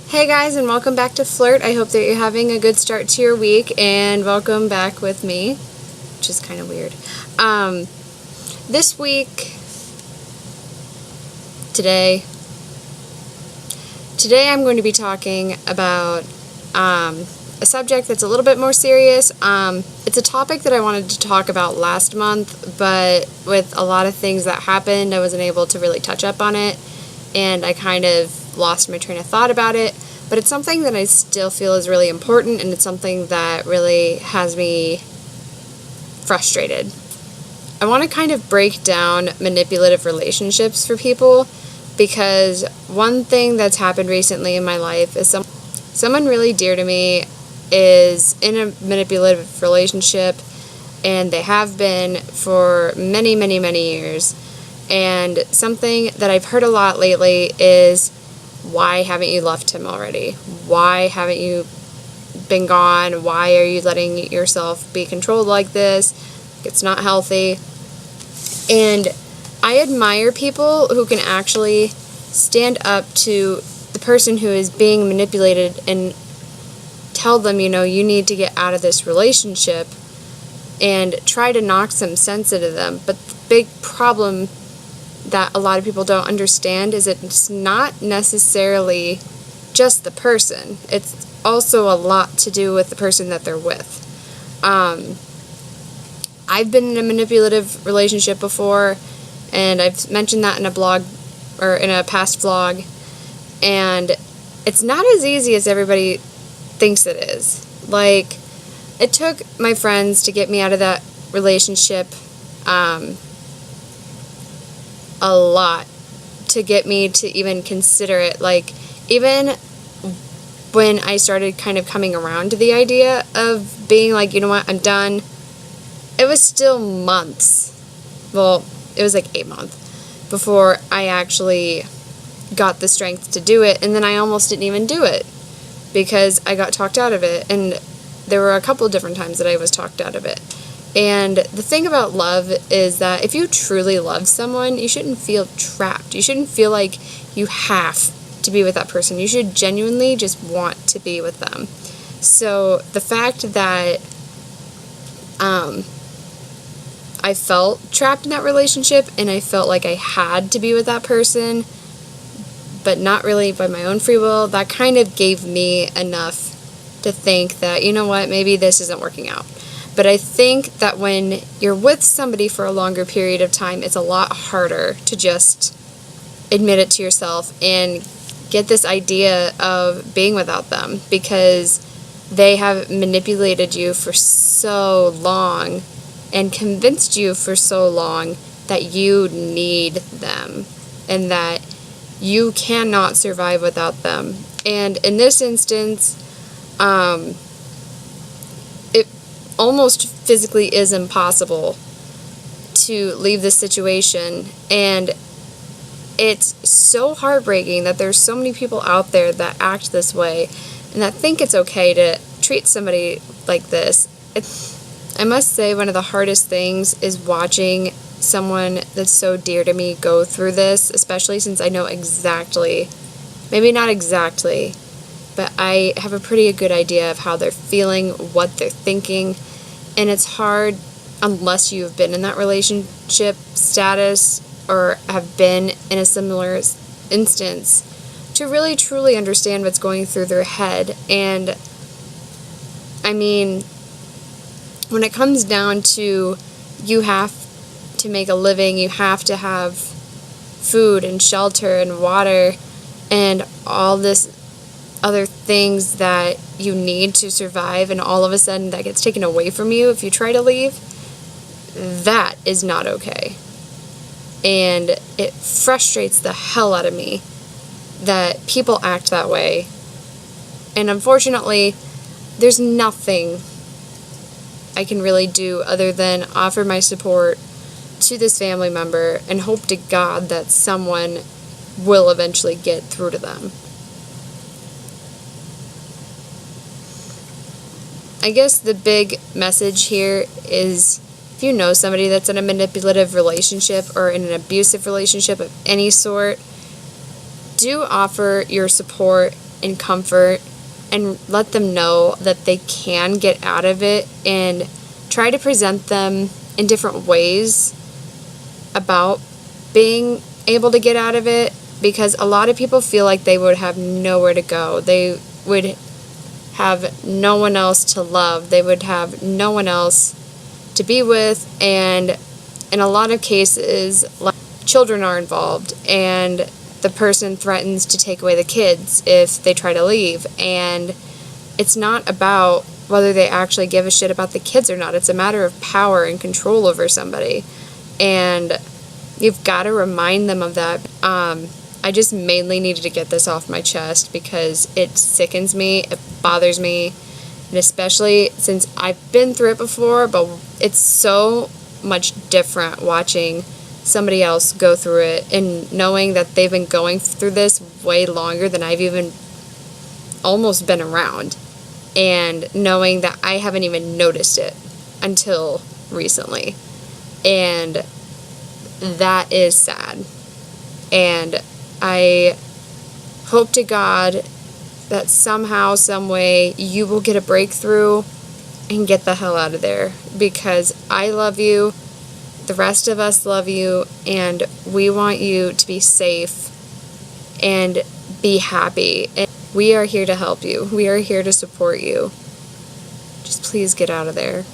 Hey guys, and welcome back to Flirt. I hope that you're having a good start to your week, and welcome back with me, which is kind of weird. This week, today I'm going to be talking about a subject that's a little bit more serious. It's a topic that I wanted to talk about last month, but with a lot of things that happened, I wasn't able to really touch up on it, and I kind of lost my train of thought about it. But it's something that I still feel is really important, and it's something that really has me frustrated. I want to kind of break down manipulative relationships for people, because one thing that's happened recently in my life is someone really dear to me is in a manipulative relationship, and they have been for many, many, many years. And something that I've heard a lot lately is, why haven't you left him already? Why haven't you been gone? Why are you letting yourself be controlled like this? It's not healthy. And I admire people who can actually stand up to the person who is being manipulated and tell them, you need to get out of this relationship, and try to knock some sense into them. But the big problem that a lot of people don't understand is it's not necessarily just the person. It's also a lot to do with the person that they're with. I've been in a manipulative relationship before, and I've mentioned that in a blog or in a past vlog, and it's not as easy as everybody thinks it is. Like, it took my friends to get me out of that relationship a lot to get me to even consider it. Like, even when I started kind of coming around to the idea of being like, you know what, I'm done, it was still months. Well, it was like 8 months before I actually got the strength to do it, and then I almost didn't even do it because I got talked out of it. And there were a couple different times that I was talked out of it. And the thing about love is that if you truly love someone, you shouldn't feel trapped. You shouldn't feel like you have to be with that person. You should genuinely just want to be with them. So the fact that I felt trapped in that relationship, and I felt like I had to be with that person, but not really by my own free will, that kind of gave me enough to think that, you know what, maybe this isn't working out. But I think that when you're with somebody for a longer period of time, it's a lot harder to just admit it to yourself and get this idea of being without them, because they have manipulated you for so long and convinced you for so long that you need them and that you cannot survive without them. And in this instance, almost physically is impossible to leave this situation, and it's so heartbreaking that there's so many people out there that act this way and that think it's okay to treat somebody like this. I must say, one of the hardest things is watching someone that's so dear to me go through this, especially since I know exactly, maybe not exactly, but I have a pretty good idea of how they're feeling, what they're thinking. And it's hard, unless you've been in that relationship status or have been in a similar instance, to really truly understand what's going through their head. And I mean, when it comes down to, you have to make a living, you have to have food and shelter and water and all this other things that you need to survive, and all of a sudden that gets taken away from you if you try to leave, that is not okay. And it frustrates the hell out of me that people act that way. And unfortunately, there's nothing I can really do other than offer my support to this family member and hope to God that someone will eventually get through to them. I guess the big message here is, if you know somebody that's in a manipulative relationship or in an abusive relationship of any sort, do offer your support and comfort and let them know that they can get out of it, and try to present them in different ways about being able to get out of it, because a lot of people feel like they would have nowhere to go. They would have no one else to love. They would have no one else to be with, and in a lot of cases, children are involved, and the person threatens to take away the kids if they try to leave. And it's not about whether they actually give a shit about the kids or not. It's a matter of power and control over somebody. And you've got to remind them of that. I just mainly needed to get this off my chest because it sickens me, it bothers me, and especially since I've been through it before, but it's so much different watching somebody else go through it and knowing that they've been going through this way longer than I've even almost been around, and knowing that I haven't even noticed it until recently. And that is sad. And I hope to God that somehow, some way, you will get a breakthrough and get the hell out of there, because I love you, the rest of us love you, and we want you to be safe and be happy. And we are here to help you. We are here to support you. Just please get out of there.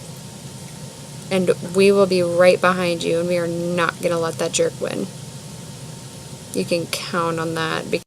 And we will be right behind you, and we are not going to let that jerk win. You can count on that, because